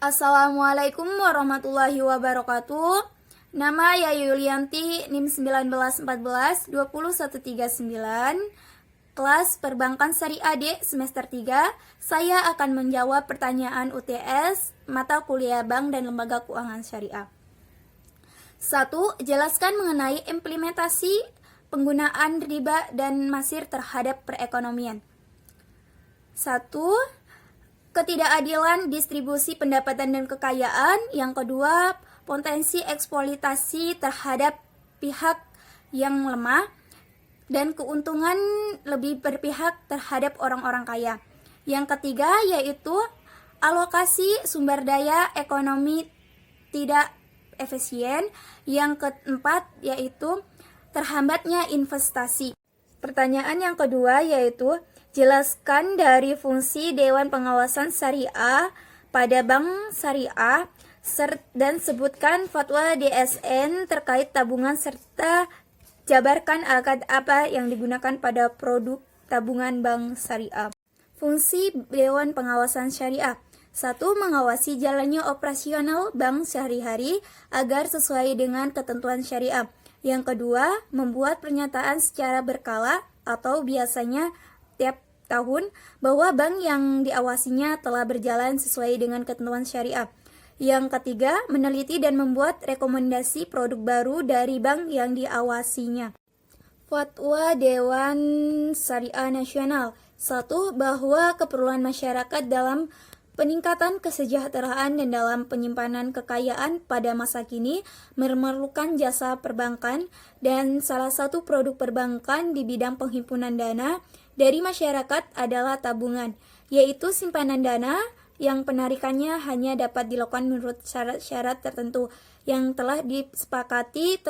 Assalamualaikum warahmatullahi wabarakatuh. Nama Yayu Yulianti, NIM 1914-20139, kelas Perbankan Syariah D semester 3. Saya akan menjawab pertanyaan UTS mata kuliah Bank dan Lembaga Keuangan Syariah. 1. Jelaskan mengenai implementasi penggunaan riba dan masir terhadap perekonomian. 1. Ketidakadilan distribusi pendapatan dan kekayaan. Yang kedua, potensi eksploitasi terhadap pihak yang lemah dan keuntungan lebih berpihak terhadap orang-orang kaya. Yang ketiga yaitu alokasi sumber daya ekonomi tidak efisien. Yang keempat yaitu terhambatnya investasi. Pertanyaan yang kedua yaitu jelaskan dari fungsi Dewan Pengawasan Syariah pada Bank Syariah dan sebutkan fatwa DSN terkait tabungan serta jabarkan akad apa yang digunakan pada produk tabungan Bank Syariah. Fungsi Dewan Pengawasan Syariah: 1. Mengawasi jalannya operasional bank sehari-hari agar sesuai dengan ketentuan syariah. Yang kedua, membuat pernyataan secara berkala atau biasanya tiap tahun bahwa bank yang diawasinya telah berjalan sesuai dengan ketentuan syariah. Yang ketiga, meneliti dan membuat rekomendasi produk baru dari bank yang diawasinya. Fatwa Dewan Syariah Nasional: 1. Bahwa keperluan masyarakat dalam peningkatan kesejahteraan dan dalam penyimpanan kekayaan pada masa kini memerlukan jasa perbankan, dan salah satu produk perbankan di bidang penghimpunan dana dari masyarakat adalah tabungan, yaitu simpanan dana yang penarikannya hanya dapat dilakukan menurut syarat-syarat tertentu yang telah disepakati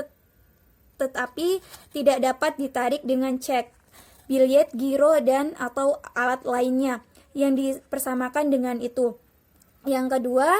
tetapi tidak dapat ditarik dengan cek, biljet giro dan atau alat lainnya yang dipersamakan dengan itu. Yang kedua,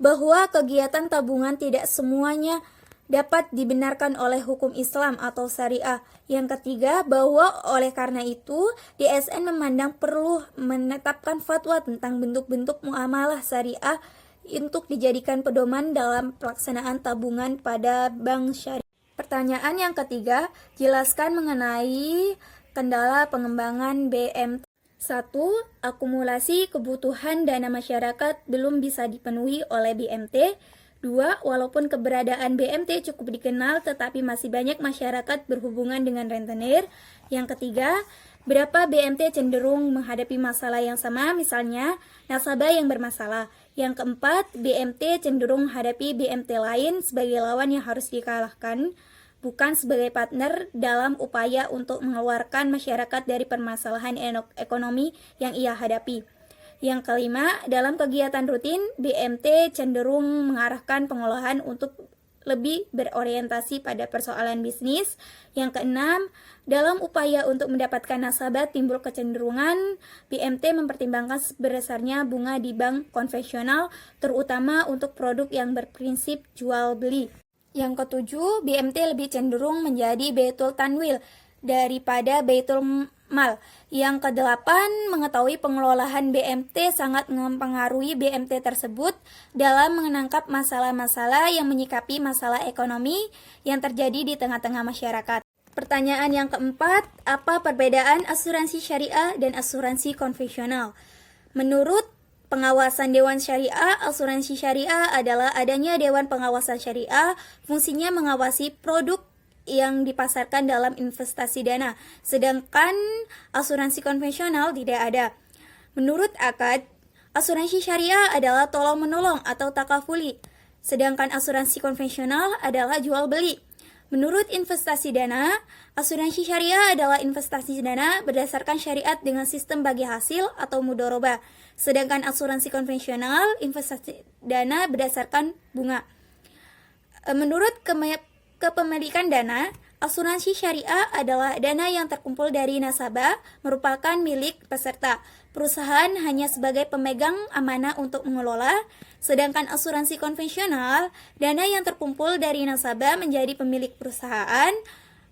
bahwa kegiatan tabungan tidak semuanya dapat dibenarkan oleh hukum Islam atau syariah. Yang ketiga, bahwa oleh karena itu DSN memandang perlu menetapkan fatwa tentang bentuk-bentuk muamalah syariah untuk dijadikan pedoman dalam pelaksanaan tabungan pada bank syariah. Pertanyaan yang ketiga, jelaskan mengenai kendala pengembangan BMT. 1. Akumulasi kebutuhan dana masyarakat belum bisa dipenuhi oleh BMT. 2. Walaupun keberadaan BMT cukup dikenal, tetapi masih banyak masyarakat berhubungan dengan rentenir. Yang ketiga, berapa BMT cenderung menghadapi masalah yang sama, misalnya nasabah yang bermasalah. Yang keempat, BMT cenderung menghadapi BMT lain sebagai lawan yang harus dikalahkan, bukan sebagai partner dalam upaya untuk mengeluarkan masyarakat dari permasalahan ekonomi yang ia hadapi. Yang kelima, dalam kegiatan rutin, BMT cenderung mengarahkan pengolahan untuk lebih berorientasi pada persoalan bisnis. Yang keenam, dalam upaya untuk mendapatkan nasabah timbul kecenderungan BMT mempertimbangkan sebesarnya bunga di bank konvensional, terutama untuk produk yang berprinsip jual beli. Yang ketujuh, BMT lebih cenderung menjadi Baitul Tanwil daripada Baitul Mal. Yang kedelapan, mengetahui pengelolaan BMT sangat mempengaruhi BMT tersebut dalam menangkap masalah-masalah yang menyikapi masalah ekonomi yang terjadi di tengah-tengah masyarakat. Pertanyaan yang keempat, apa perbedaan asuransi syariah dan asuransi konvensional? Menurut pengawasan Dewan Syariah, asuransi syariah adalah adanya Dewan Pengawasan Syariah, fungsinya mengawasi produk yang dipasarkan dalam investasi dana, sedangkan asuransi konvensional tidak ada. Menurut akad, asuransi syariah adalah tolong-menolong atau takafuli, sedangkan asuransi konvensional adalah jual beli. Menurut investasi dana, asuransi syariah adalah investasi dana berdasarkan syariat dengan sistem bagi hasil atau mudharabah, sedangkan asuransi konvensional investasi dana berdasarkan bunga. Menurut kepemilikan dana, asuransi syariah adalah dana yang terkumpul dari nasabah merupakan milik peserta. Perusahaan hanya sebagai pemegang amanah untuk mengelola, sedangkan asuransi konvensional, dana yang terkumpul dari nasabah menjadi pemilik perusahaan.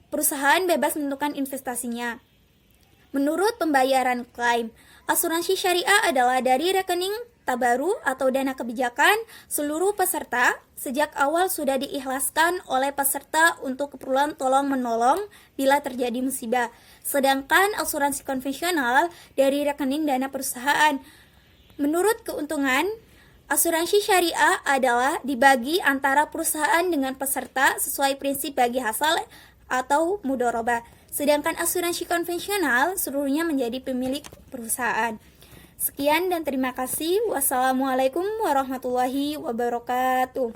Perusahaan bebas menentukan investasinya. Menurut pembayaran klaim, asuransi syariah adalah dari rekening tabaru atau dana kebijakan, seluruh peserta sejak awal sudah diikhlaskan oleh peserta untuk keperluan tolong-menolong bila terjadi musibah. Sedangkan asuransi konvensional dari rekening dana perusahaan. Menurut keuntungan, asuransi syariah adalah dibagi antara perusahaan dengan peserta sesuai prinsip bagi hasil atau mudharabah. Sedangkan asuransi konvensional seluruhnya menjadi pemilik perusahaan. Sekian dan terima kasih. Wassalamualaikum warahmatullahi wabarakatuh.